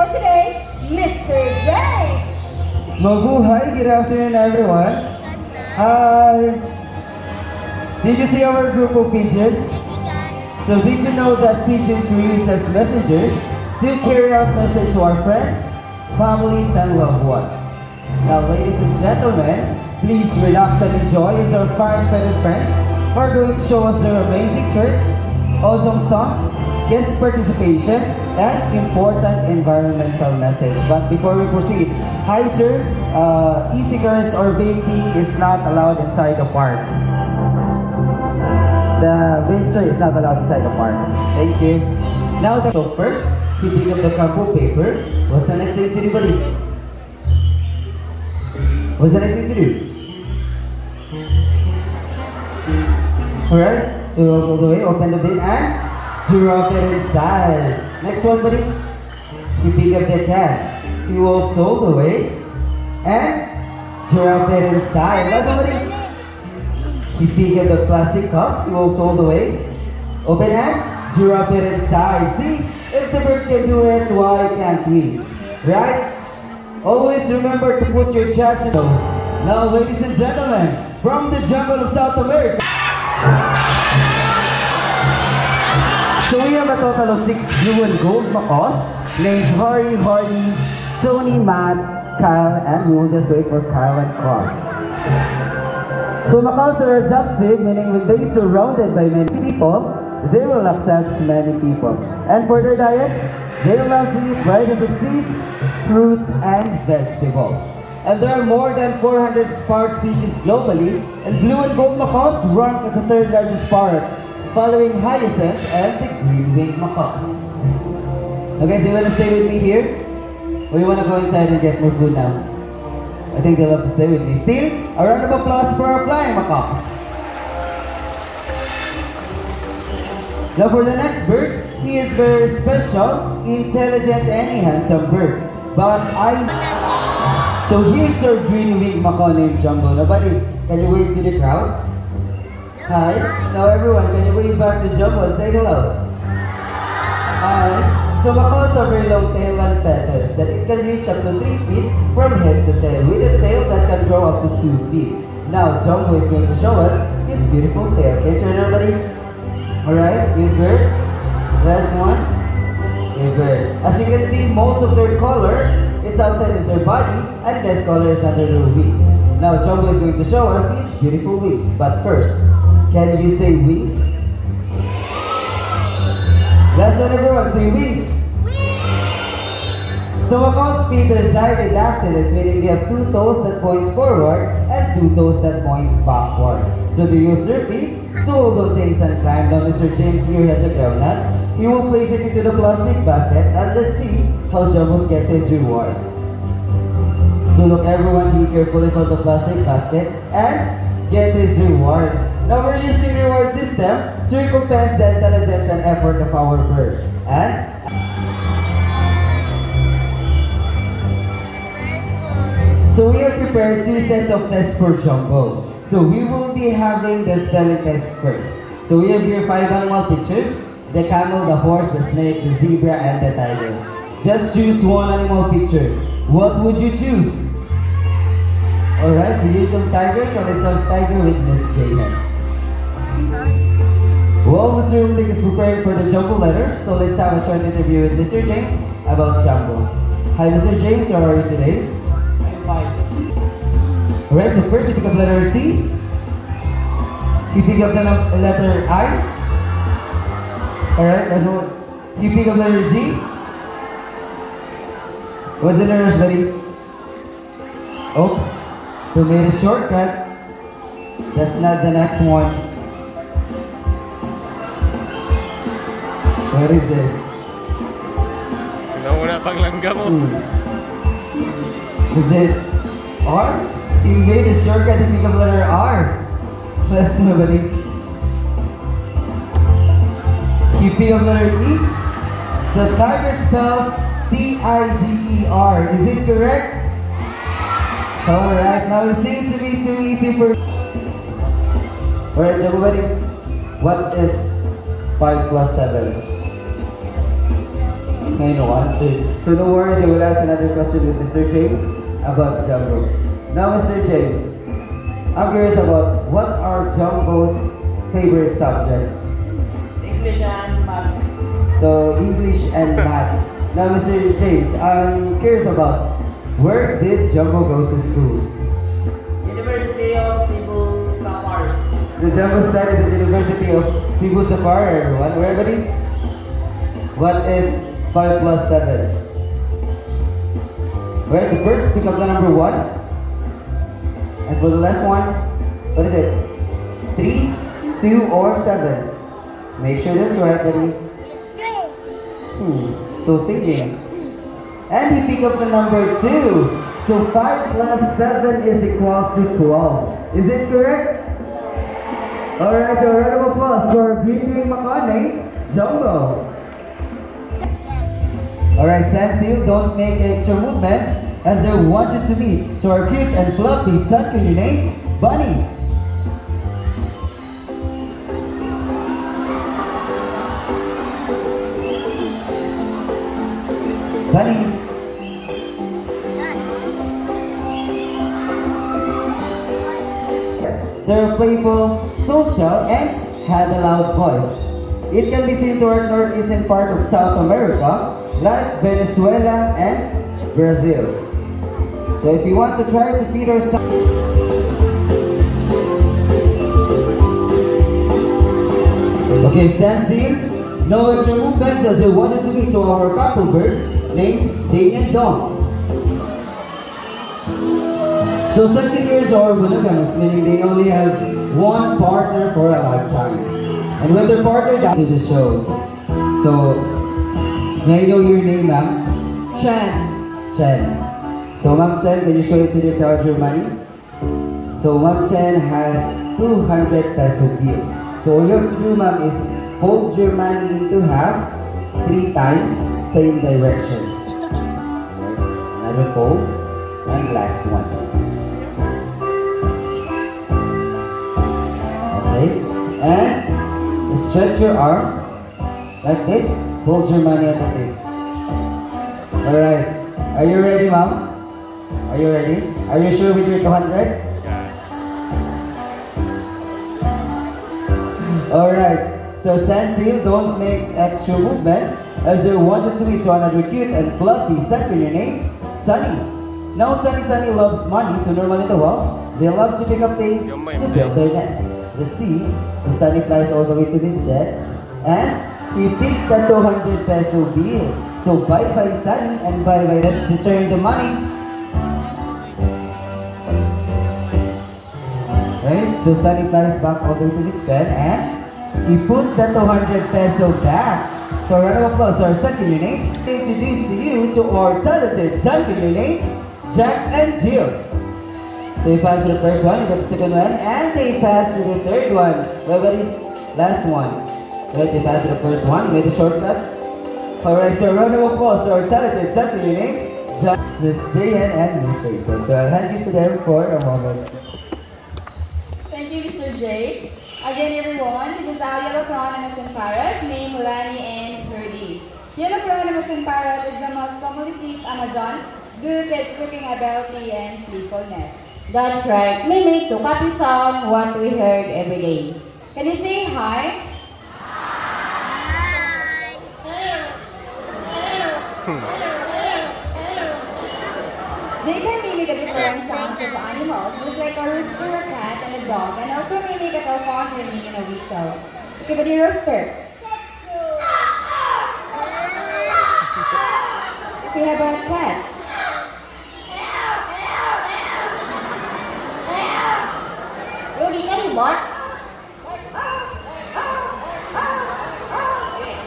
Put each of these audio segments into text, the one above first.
for today, Mr. J. Mabuhay! Good afternoon, everyone. Hi! Did you see our group of pigeons? So did you know that pigeons were used as messengers to carry out message to our friends, families, and loved ones? Now, ladies and gentlemen, please relax and enjoy as our fine feathered friends are going to show us their amazing tricks, awesome songs, guest participation, and important environmental message. But before we proceed, hi sir, e-cigarettes or vaping is not allowed inside the park. The venture is not allowed inside the park. Thank you. Now, so first, you pick up the crumpled paper. What's the next thing to do, buddy? What's the next thing to do? Alright, so all the way, open the bin and drop it inside. Next one, buddy. You pick up the can. You walk all the way and drop it inside. Last one, buddy. You pick up the plastic cup. You walk all the way. Open and drop it inside. See, if the bird can do it, why can't we? Right? Always remember to put your chest in. Now, ladies and gentlemen, from the jungle of South America. So we have a total of 6 blue and gold macaws named Harry, Hardy, Sony, Matt, Kyle, and we will just wait for Kyle and Clark. So macaws are adaptive, meaning when they are surrounded by many people, they will accept many people. And for their diets, they love to eat varieties of seeds, fruits, and vegetables. And there are more than 400 parrot species globally, and blue and gold macaws rank as the third largest parrot, following hyacinth and the green-winged macaws. Okay, do you want to stay with me here? Or you want to go inside and get more food now? I think they'll have to stay with me. Still, a round of applause for our flying macaws. Now for the next bird, he is very special, intelligent, and a handsome bird. So here's our green-winged macaw named Jumbo. Now buddy, can you wave to the crowd? Hi. Now everyone, can you wave back to Jumbo and say hello? Hi. So macaws have very long tail and feathers that it can reach up to 3 feet from head to tail, with a tail that can grow up to 2 feet. Now Jumbo is going to show us his beautiful tail. Can you turn everybody? Alright, good bird. Last one. Good bird. As you can see, most of their colors is outside of their body and less color is under their wings. Now Jumbo is going to show us his beautiful wings. But first, can you say wings? Last one everyone, say wings. So macaws' feet are zygidactylous, meaning they have 2 toes that point forward and 2 toes that points backward. So they use their feet to hold on things and climb. Now Mr. James here has a groundnut. He will place it into the plastic basket and let's see how Jumbo gets his reward. So look everyone, be careful about the plastic basket and get his reward. Now we're using reward system to recompense the intelligence and effort of our bird. And so we have prepared 2 sets of tests for Jumbo. So we will be having the spelling test first. So we have here 5 animal pictures: the camel, the horse, the snake, the zebra, and the tiger. Just choose one animal picture. What would you choose? Alright, we use some tigers, so let's have tiger with Miss Jaden. Well, Mr. Rumlik is preparing for the Jumbo letters, so let's have a short interview with Mr. James about Jumbo. Hi Mr. James, how are you today? I'm fine. Alright, so first you pick up letter T. You pick up the letter I. Alright, that's one. You pick up letter G. What's the letters, buddy? Oops, we made a shortcut. That's not the next one. What is it? Wala paglangga mo. Is it R? You made a shortcut to pick up letter R. Let's do it, buddy. You pick up letter E. So tiger spells T-I-G-E-R. Is it correct? Alright, now it seems to be too easy for... Alright, Jumbo buddy. What is 5 plus 7? ngayon ako answer. So no worries, I will ask another question with Mr. James about Jumbo. Now, Mr. James, I'm curious about what are Jumbo's favorite subject? English and math. So English and math. Now, Mr. James, I'm curious about where did Jumbo go to school? University of Cebu, Samar. The Jumbo studies at the University of Cebu Safari, everyone. Everybody? What is 5 plus 7? Where's the first? Pick up the number 1. And for the last one, what is it? 3, 2, or 7? Make sure that's right, buddy. So thinking. And you pick up the number 2. So 5 plus 7 is equals to 12. Is it correct? Alright, so a round of applause for Green Makane, Jumbo. Alright, Sansil, don't make extra movements as I want you to meet. So our cute and fluffy sun communicates, Bunny. Bunny. They're playful, social, and had a loud voice. It can be seen toward northeastern part of South America, like Venezuela and Brazil. So if you want to try to feed our son, okay, stand still. No extra movements as we wanted to be to our couple birds named Day and Dawn. So second years are monogamous, meaning they only have one partner for a lifetime. And when their partner dies to the show. So, may I know your name, ma'am? Chen. Chen. So, Ma'am Chen, can you show it to the crowd your money? So, Ma'am Chen has 200 peso bill. So, all you have to do, ma'am, is fold your money into half 3 times, same direction. Another fold, and last one. Okay, and stretch your arms like this. Hold your money at the tip. Alright, are you ready, ma'am? Are you ready? Are you sure with your 200? Alright, so stand still, don't make extra movements as they wanted to be to another cute and fluffy second names, Sunny. Now Sunny loves money, so normally in the world, they love to pick up things to build their nest. Let's see. So Sunny flies all the way to this jet and he picked the 200 peso bill. So bye-bye Sunny and bye-bye. Let's return the money. Right? So Sunny flies back all the way to this jet and he put the 200 peso back. So a round of applause to our second units. Introduce to you to our talented second units, Jack and Jill. So you pass to the first one, you got the second one, and they pass to the third one. Well, buddy, last one. Right, they pass to the first one, you made a shortcut. Alright, so a round of applause to our talented second units, Jack, Miss Jayan, and Miss Rachel. So I'll hand you to them for a moment. Thank you, Mr. J. Again, everyone, this is our yellow chronomus and parrot named Lani and Purdy. Yellow chronomus and parrot is the most commonly picked Amazon due to its looking ability and playfulness. That's right. Mimic to copy sound what we heard every day. Can you say hi? They can mimic the different sounds of animals, just like a rooster, a cat, and a dog, and also mimic a telephone ringing and a whistle. Okay, but the rooster. Okay, how about cat? Rudy, can you bark?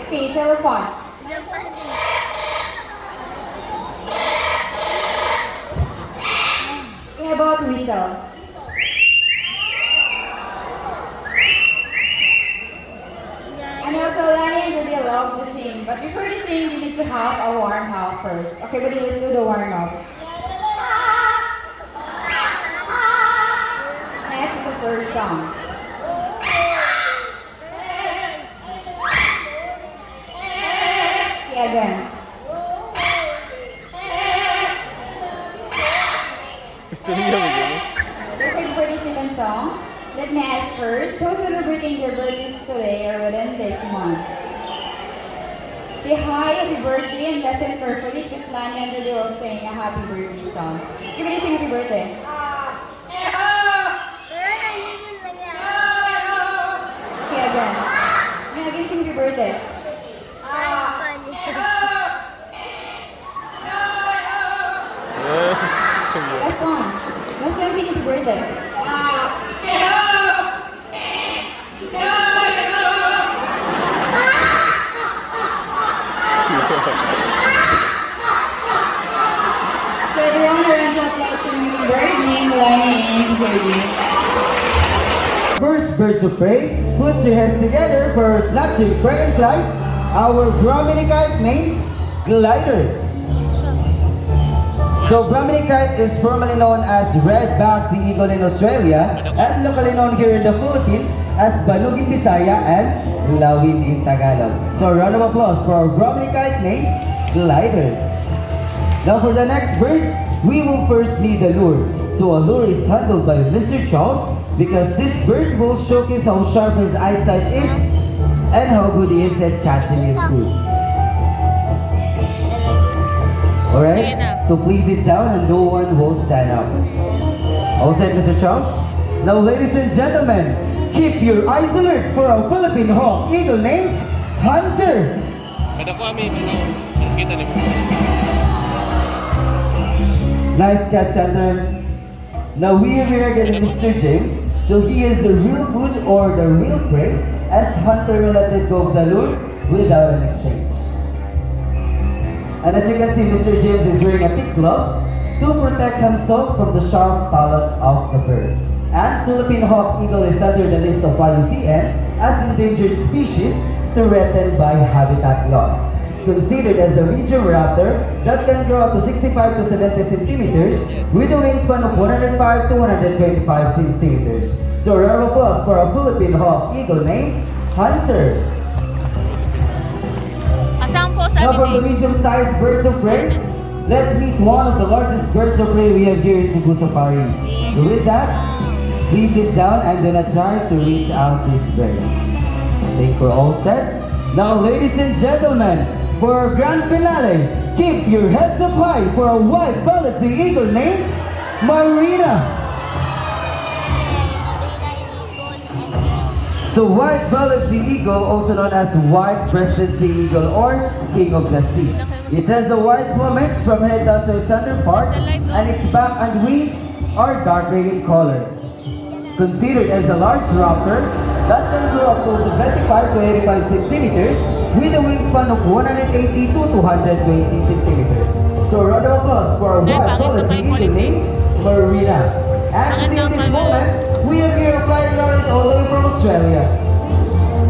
Okay, telephone. Okay, how about whistle? And also, Lani and Ruby love to sing, but before they sing, they need to have a warm up first. Okay, buddy, let's do the warm up. Next is the first song. Okay, again. Their favorite second song. Let me ask first, who's celebrating their birthdays today or within this month? Okay, hi, happy birthday, and listen carefully because Lani and Rudy will sing a happy birthday song. You can sing happy birthday. Okay, again. Okay, again, sing happy birthday. Last one. Last one, sing happy birthday. So everyone, a round of applause to Moody Bird, named Lani and Jody. First, birds of prey, put your hands together for snatching prey and flight. Our Brahmini kite means glider. So Brahmini kite is formerly known as red-backed sea eagle in Australia and locally known here in the Philippines as Banug in Bisaya and Lawin in Tagalog. So a round of applause for our Brahmini kite means glider. Now for the next bird, we will first need a lure. So a lure is handled by Mr. Charles because this bird will showcase how sharp his eyesight is and how good he is at catching his food. Alright? So please sit down and no one will stand up. All set, Mr. Charles? Now ladies and gentlemen, keep your eyes alert for a Philippine hawk eagle named Hunter. Nice catch, Hunter. Now we have here again Mr. James. So he is the real food or the real prey as Hunter will let it go of the lure without an exchange. And as you can see, Mr. James is wearing a thick gloves to protect himself from the sharp talons of the bird. And Philippine hawk eagle is under the list of IUCN as endangered species threatened by habitat loss. Considered as a region raptor that can grow up to 65 to 70 centimeters with a wingspan of 105 to 125 centimeters. So a round of applause for a Philippine hawk eagle named Hunter. Asang po sa Now from the medium-sized birds of prey, let's meet one of the largest birds of prey we have here in Cebu Safari. So with that, please sit down and do not try to reach out this bird. I think we're all set. Now ladies and gentlemen, for our grand finale, keep your heads up high for a white-bellied sea eagle named Marina. So white-bellied sea eagle, also known as white-breasted sea eagle or king of the sea. It has a white plumage from head down to its underparts, and its back and wings are dark gray in color. Considered as a large raptor that can grow up to 75 to 85 centimeters with a wingspan of 180 to 220 centimeters. So a round of applause for our white-bellied sea eagle named Marina. And to see in this moment, we have here flying lorries all the way from Australia.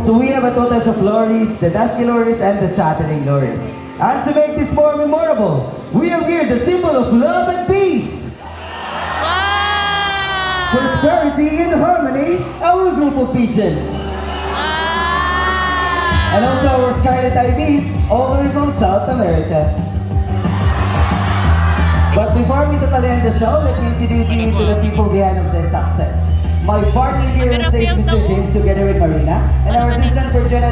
So we have a total of lorries, the dusky lorries, and the chattering lorries. And to make this more memorable, we have here the symbol of love and peace, prosperity and harmony, our group of pigeons. And also our scarlet ibis, all the way from South America. But before we totally end the show, let me introduce you to the people behind of this success. My partner here on stage, Mr. James, together with Marina, and our assistant for Jenna